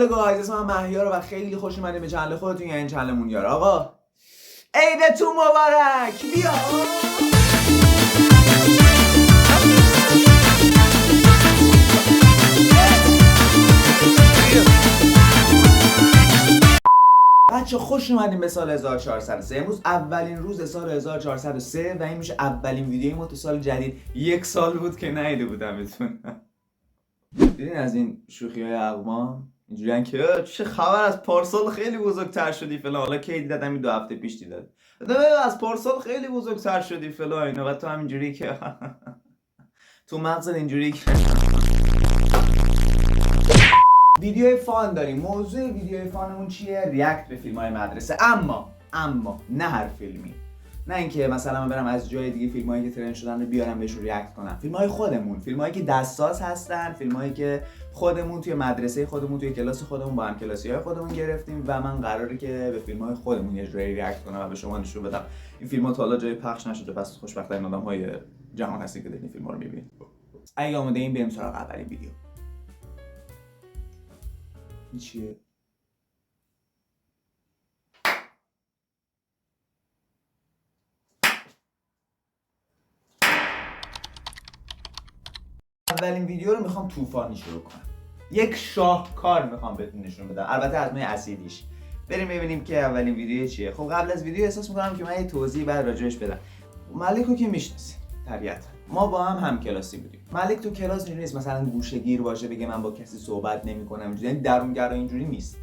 هلو گایز، اسمم مهیار و خیلی خوش اومدید به چنل خودتون یا این چنل مونیار. آقا عیدتون مبارک. بیا بچه خوش اومدیم به سال 1403. امروز اولین روز سال 1403 و این میشه اولین ویدیوی ما تو سال جدید. یک سال بود که ندیده بودمتون. دیدین از این شوخی های اقوام اینجوریان که چه خبر، از پارسال خیلی بزرگتر شدی فلان. حالا کی دیدم؟ این 2 هفته پیش دیدم از پارسال خیلی بزرگتر شدی فلان اینا، و تو همینجوری که تو مغزت اینجوری که ویدیوی فان داریم. موضوع ویدیوی فانمون چیه؟ ریاکت به فیلم های مدرسه. اما نه هر فیلمی، نه اینکه مثلا من برم از جای دیگه فیلم هایی که ترند شدن رو بیارم بهشون ریاکت کنم. فیلم های خودمون، فیلم هایی که دستساز هستن، فیلم هایی که خودمون توی مدرسه خودمون، توی کلاس خودمون با هم کلاسی های خودمون گرفتیم و من قراره که به فیلم های خودمون یه جوری ریاکت کنم و به شما نشون بدم این فیلم ها تا حالا جای پخش نشده. پس خوشبختانه آدم های جهان هستی که این فیلم ها رو میبینید. اگه آماده این بریم سراغ اولین ویدیو. این چیه؟ اولین ویدیو رو میخوام طوفانی شروع کنم. یک شاهکار میخوام بهتون نشون بدم، البته از مای اصیلیش. بریم ببینیم که اولین ویدیو چیه. خب قبل از ویدیو احساس میکنم که من یه توضیح بعد راجعش بدم. ملک رو که میشناسید طبیعتا، ما با هم کلاسی بودیم. ملک تو کلاس اینجوری نیست مثلا گوشه‌گیر باشه بگه من با کسی صحبت نمی‌کنم، اینجوری، یعنی درونگرا اینجوری نیست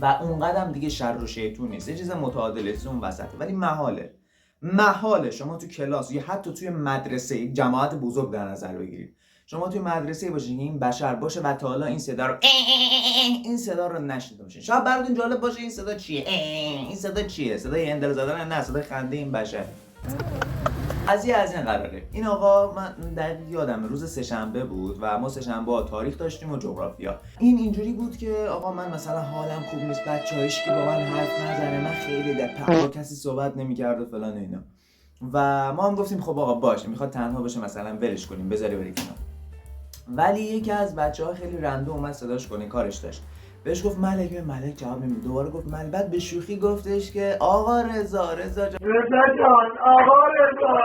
و اونقدرم دیگه شر و شیطون نیست. یه چیز متعادله اون وسطه. ولی محاله شما تو کلاس یا حتی توی مدرسه یک جماعت بزرگ در نظر بگیرید. شما توی مدرسه باشین که این بشر باشه و تا حالا این صدا رو نشنیده باشین. شاید براتون جالب باشه این صدا چیه؟ این صدا چیه؟ صدای هندل زدن؟ نه، صدای خنده این بشر. از این قراره. این آقا، من دقیق یادم روز سه‌شنبه بود و ما سه‌شنبه تاریخ داشتیم و جغرافیا. اینجوری بود که آقا من مثلا حالم خوب نیست، بچه‌هاش که با من حرف نزنه، من خیلی با کسی صحبت نمی‌کرد و فلان اینا. و ما هم گفتیم خب آقا باشه، میخواد تنها باشه مثلا ولش کنیم، بذاری بره کنار. ولی یکی از بچه‌ها خیلی رنده اومد صداش کنه، کارش داشت. بهش گفت ملک جواب نمیده. دوباره گفت ملک. بعد به شوخی گفتش که آقا رضا جان آقا رضا.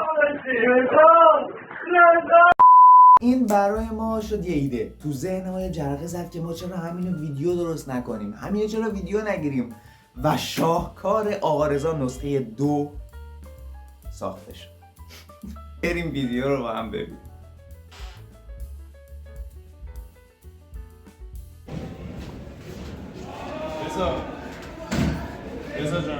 این برای ما شد یه ایده، تو ذهن‌های جرقه زد که ما چرا همینو ویدیو درست نکنیم، همینو چرا ویدیو نگیریم و شاهکار آقا رضا نسخه 2 ساخته شد. بریم ویدیو رو با هم ببینیم. رضا جان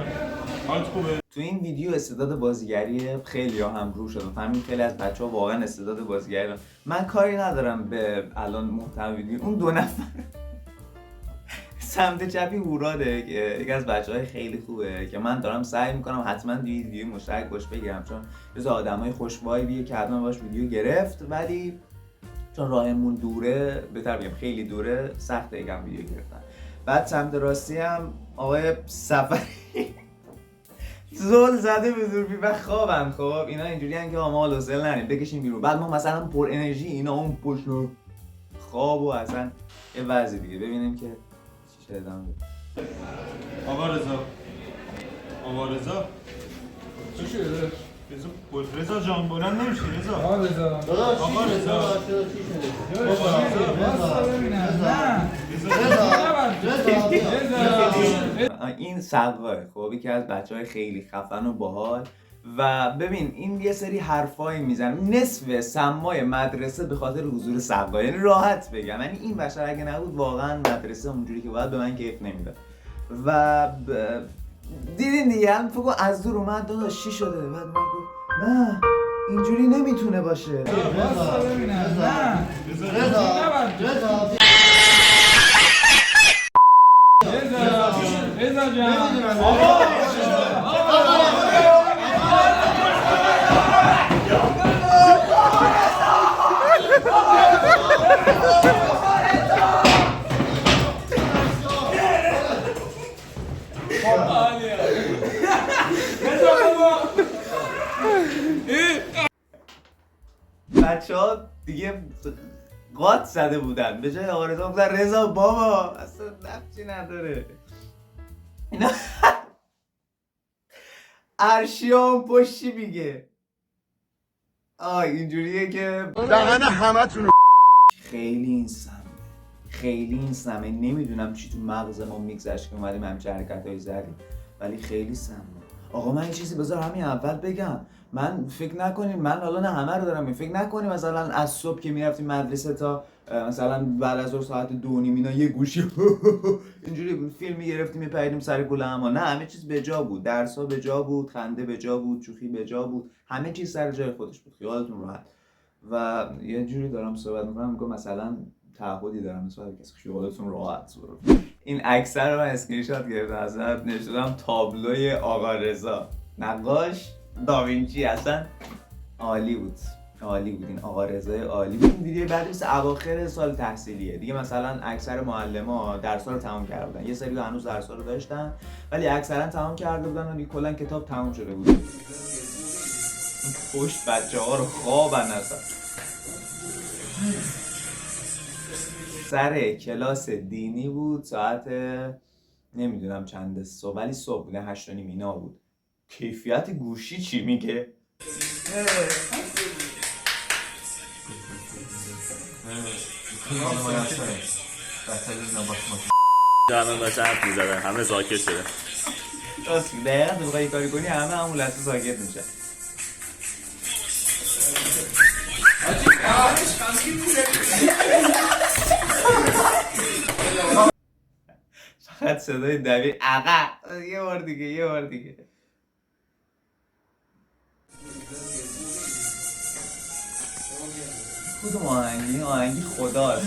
حالت خوبه؟ تو این ویدیو استعداد بازیگری خیلی هم رو شد و فهمید خیلی از بچه‌ها واقعا استعداد بازیگری دارن. من کاری ندارم به الان محتوای ویدیو. اون 2 نفر سمت چپی هوراده که یکی از بچه‌های خیلی خوبه که من دارم سعی میکنم حتما ویدیو مشترک باش بگیرم، چون جز آدمای خوش وایبیه که حتما باش ویدیو گرفت، ولی چون راهمون دوره، بهتر بگم خیلی دوره، سخته یکم ویدیو گرفتن. بعد سمت راستی هم آقای سفری زل زده به دوربین و خوابن. خب اینا اینجوریان که ما لوزل نریم بکشیم بیرون. بعد ما مثلا پر انرژی، اینا اون پشت خواب و اصلا یه وضعی دیگه. ببینیم که چی شده. آقا رضا چی شده؟ رضا جان بلند نمیشی رضا. آقا رضا این سقاه خب یکی از بچه‌های خیلی خفن و باحال. و ببین این یه سری حرفایی میزنه، نصف سمای مدرسه به خاطر حضور سقاه، یعنی راحت بگم یعنی این بشر اگه نبود واقعا مدرسه اونجوری که باید به من کیف نمیداد. و دیدین دیگه، هم فکر از دور اومد داداش چی شده. بعد من گفت نه اینجوری نمیتونه باشه. رضا جان بچه‌ها دیگه قاط زده بودن، به جای آقا رضا گفتن رضا بابا اصلا نفچی نداره. اینا ارشیان پشتی میگه اینجوریه که دهن همتون خیلی این سمه نمیدونم چی تو مغز ما میگذشت که اومدیم همچه حرکت‌های زدیم، ولی خیلی سمه. آقا من یه چیزی بذار همین اول بگم، من فکر نکنیم، من حالا نه همه رو دارم، فکر نکنیم مثلا از صبح که میرفتیم مدرسه تا مثلا بعد از ظهر ساعت 2:30 اینا یه گوشی اینجوری فیلم میگرفتیم میپریدیم سر کوله هم. نه، همه چیز به جا بود، درس‌ها به جا بود، خنده به جا بود، شوخی به جا بود، همه چیز سر جای خودش بود، خیالتون راحت. و یه جوری دارم صحبت میکنم میگم مثلا تعهدی دارم نسبت به کسی، خیالتون راحت. این عکس رو من اسکرین شات گرفتم ازت، نشوندم تابلوی آقا رضا، نقاش داوینچی، اصلا عالی بود این آقا رضای عالی بود. این ویدیو بعد از اواخر سال تحصیلیه دیگه، مثلا اکثر معلم‌ها درس‌ها رو تمام کرده بودن، یه سری هنوز درس‌ها رو داشتن ولی اکثرا تمام کرده بودن و دیگه کلا کتاب تمام شده بود. این پشت بچه‌ها رو خوابن اصلا. سر کلاس دینی بود، ساعت نمیدونم چند صبح، ولی صبح بوده، 8:30 اینا بود. کیفیت گوشی چی میگه؟ الان داشته حرف می‌زدن، همه ساکت شده. راست میگی، دقیقاً تو بخوای کاری کنی همون لحظه ساکت میشه. فقط صدای دبیر آقا یه بار دیگه. کدوم آهنگی؟ آهنگی خداست.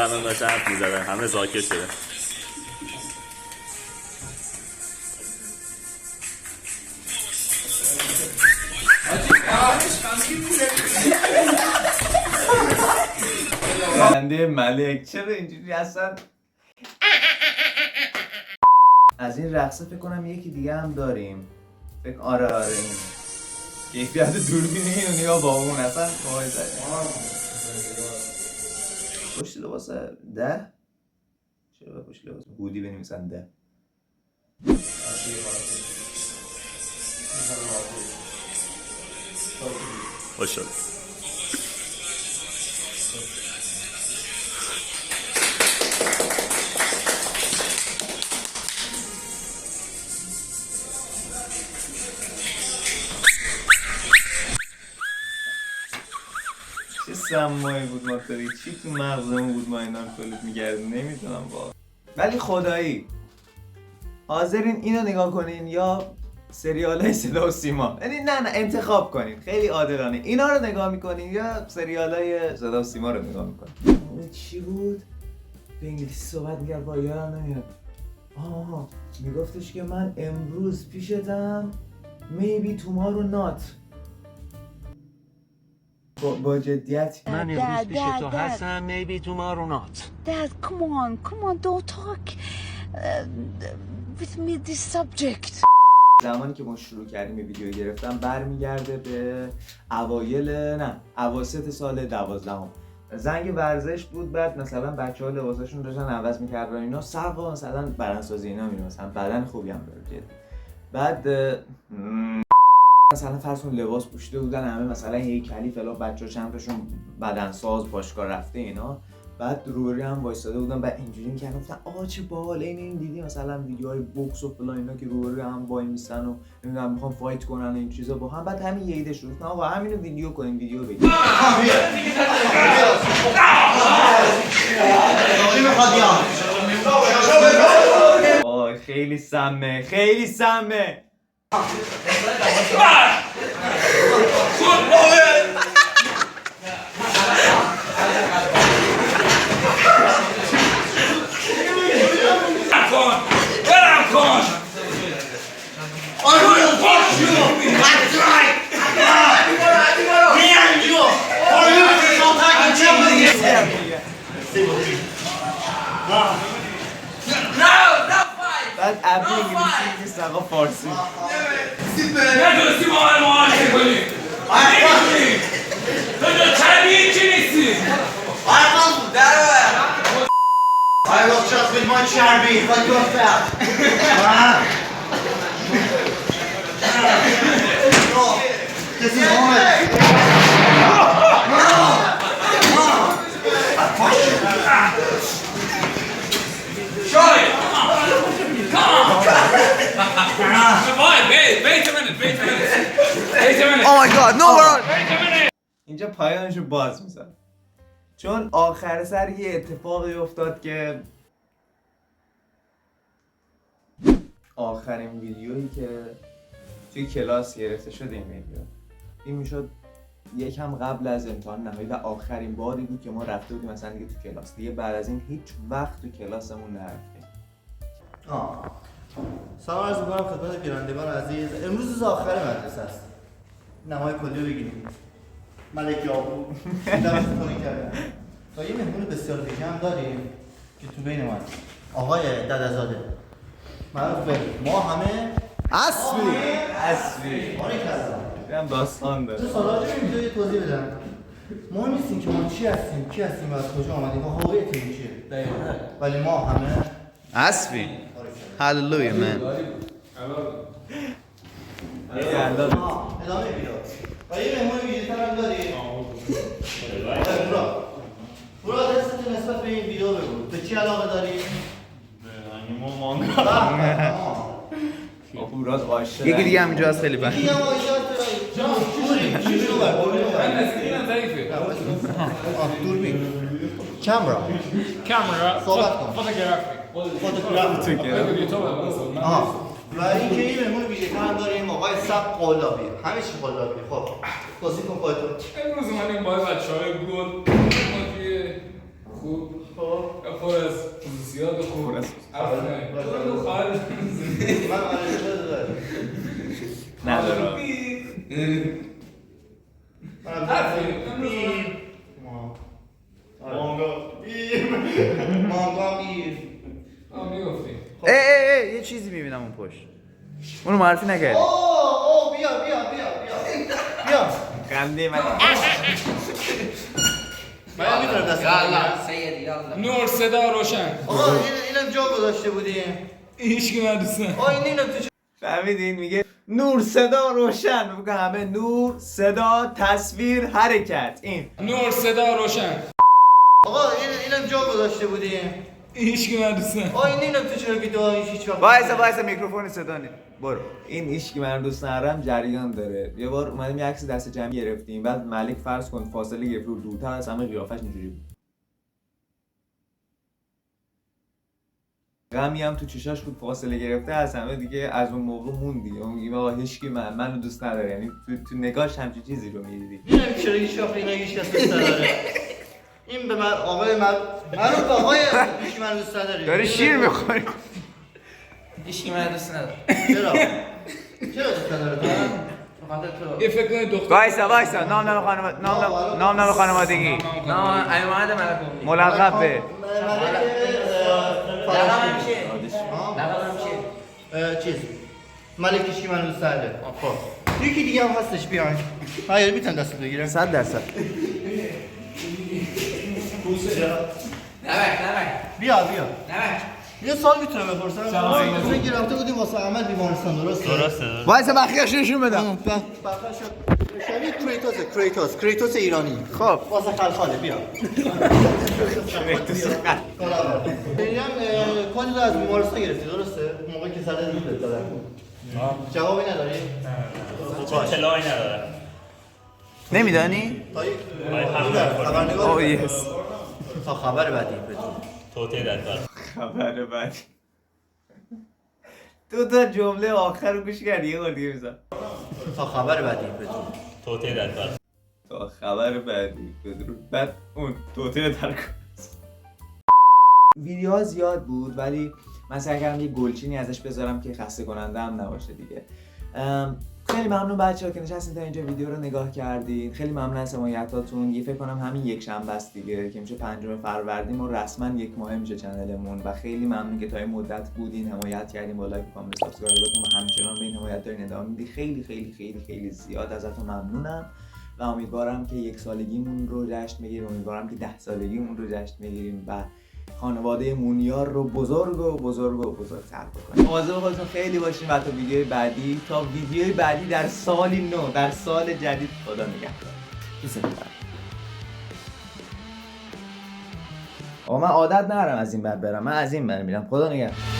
الان داشته حرف می‌زدن، همه ساکت شده. بنده ملک چرا اینجوری اصلا؟ از این رقصه فکر کنم یکی دیگه هم داریم. آره این کیفیت دوربینی اون یا با اون اصلا وای زدیم. پشت لباس 10 چرا پشت لباس بودی بنویسن 10. خوش شد. چه سمایی بود ما داری، چی تو مغزمون بود ما اینا رو تولید می‌کردیم نمیدونم واقعا. ولی خدایی حاضرین اینو نگاه کنین یا سریال‌های صدا و سیما؟ یعنی نه انتخاب کنین، خیلی عادلانه. اینا رو نگاه میکنین یا سریال‌های صدا و سیما رو نگاه میکنین؟ چی بود؟ به انگلیسی صحبت می‌کرد با یادم نمیاد. میگفتش که من امروز پیشتم maybe tomorrow not. با جدیت من امروز پیش تو هستم maybe tomorrow not. Dad, come on, don't talk with me this subject. زمانی که ما شروع کردیم ویدیو گرفتن برمیگرده به اواسط سال 12. زنگ ورزش بود، بعد مثلا بچه‌ها لباساشون داشتن عوض می‌کردن اینا، سقا مثلا بدنسازی اینا می‌ریم، مثلا بدن خوبی هم داره. بعد مثلا فرض کن لباس پوشیده بودن همه، مثلا هیکلی فلان، بچه‌ها چند تاشون بدنساز باشگاه رفته اینا، بعد روبروی هم وایساده بودن، بعد اینجوری می‌کردن گفتن آقا چه باحال، این دیدی مثلا ویدیوهای بوکس و فلان اینا که روبروی هم وای میسن و نمیدونم میخوان فایت کنن و این چیزا با هم، بعد همین یه ایده شد آقا همینو ویدیو کنیم، ویدیو بگیریم. چی میخواد بیان؟ وای خیلی سمه. مربی انگلیسی نیست آقا فارسی. ندرستی با من معاشر کنی تو طبیعی چی نیستی I will just with my cherry, but you're fat. This is hard. شاید wait a minute Oh my god, no, we're اینجا پایانشو باز میزن چون آخر سر یه اتفاقی افتاد که آخرین ویدیویی که توی کلاس گرفته شد این ویدیو این میشد یکم قبل از امتحان نهایی و آخرین باری بود که ما رفته بودیم مثلا دیگه تو کلاس دیگه بعد از این هیچ وقت تو کلاسمون نرفتیم. سلام عرض می‌کنم خدمت گیرندگان عزیز. امروز روز آخر مدرسه است. نمای کلی رو بگیریم. ملک یابو دمتون کردم. تا یه مهمون بسیار دیگه داریم که تو بین ما آقای ددزاده. معروف به ما همه اسبی آره کردم. هم داستان داره. تو سالا چه می‌تونی یه توضیح بدم؟ مهم نیستیم که ما چی هستیم، کی هستیم و از کجا آمدیم و هویتمون چیه. دقیقاً. ولی ما همه Asfi. Hallelujah, man. ادامه ویدیو. و یه مهمون ویژه‌تر هم داریم. براد دستتون نسبت به این ویدیو بگو. به چی علاقه داری؟ انیمه و مانگا. هوراز عاشق یکی دیگه هم اینجا هست خیلی بند. یکی هم آیشات دوربین. کامرا. صحبت کن. و این که این مهمون ویژه‌تر هم داریم آقای سب قلابی. همه چی قلابی. خب توصیف کن خودتون. امروز اومدیم با بچه‌های گل مافی خوب پر از خصوصیات خوب من نداره ای یه چیزی میبینم اون پشت. اونو معرفی نکردی. اوه بیا خنده من من میتونم دست بگیرم. نور صدا روشن آقا اینم جا گذاشته بودیم. هیچکی ندوست اینم تو فهمیدین میگه نور صدا روشن بگو همه نور صدا تصویر حرکت این نور صدا روشن آقا اینم جا گذاشته بودیم. هیچکی ندوست اینم تو چرا که تو هیچ وقت وایسا میکروفون صدا نی. برو. این ایش که من دوست ندارم جریان داره. یه بار اومدیم یه عکس دست جمعی گرفتیم بعد ملک فرض کن فاصله گرفت رو دورتر از همه قیافش اینجوری بود. غمی هم تو چشاش بود فاصله گرفته از همه دیگه از اون موقع موندی. اون میگیم آقا هیچکی منو دوست نداره یعنی تو نگاهش همچین چیزی رو می‌دیدی. اینم چرا هیچ وقت اینا هیچ کس دوست نداره. این به من آقای من به آقای هیچ من دوست نداره. داری شیر میخوری. هیچکی من دوست نداره. چرا دوست نداره؟ یه فکر کنید دختر وایسا نام خانوادگی. نه علی محمد ملک ملقب به لقبم چیه؟ چیز ملک هیچکی من دوست نداره. خب یکی دیگه هم هستش بیان. من میتونم دست بگیرم. 100%. نمک بیا نمک یه سال میتونم بپرسم؟ ما گرفته بودیم واسه عمل بیمارستان درسته؟ وایسا بخیش نشون بدم. شبیه کریتوس ایرانی. خب واسه خلخاله بیا. میگم کلی رو از بیمارستان گرفتی درسته؟ موقعی که سر دید دادن. جوابی نداری؟ اطلاعی نداره. نمیدانی؟ خبرنگار اوه یس. تا خبر بعدی بدون. توته دادار. خبر بعدی دو تا جمله آخر رو گوش کردی یه بار دیگه میزن. تا خبر بعدی بدون. توته دادار. تا خبر بعدی بدرود بعد اون توته در ویدیوها زیاد بود ولی من سعی کردم یه گلچینی ازش بذارم که خسته کننده هم نباشه دیگه. خیلی ممنون بچه‌ها که نشستین تا اینجا ویدیو رو نگاه کردین. خیلی ممنون از حمایتاتون. یه فکر کنم همین یک شنبه است دیگه که میشه 5 فروردین و رسما یک ماه میشه چنلمون و خیلی ممنون که تا این مدت بودین، حمایت کردین با لایک و کامنت، سابسکرایبتون و همچنان به این حمایت دارین ادامه میدین. خیلی خیلی خیلی خیلی زیاد ازتون ممنونم و امیدوارم که 1 سالگیمون رو جشن بگیریم، امیدوارم که 10 سالگیمون رو جشن بگیریم و خانواده مونیار رو بزرگ و بزرگ و بزرگتر بکنیم. مواظب خودتون خیلی باشین و تا ویدیوی بعدی در سالی نو، در سال جدید خدا نگهدار. دوستتون دارم. آقا من عادت ندارم از این بر برم، من از این بر میرم. خدا نگهدار.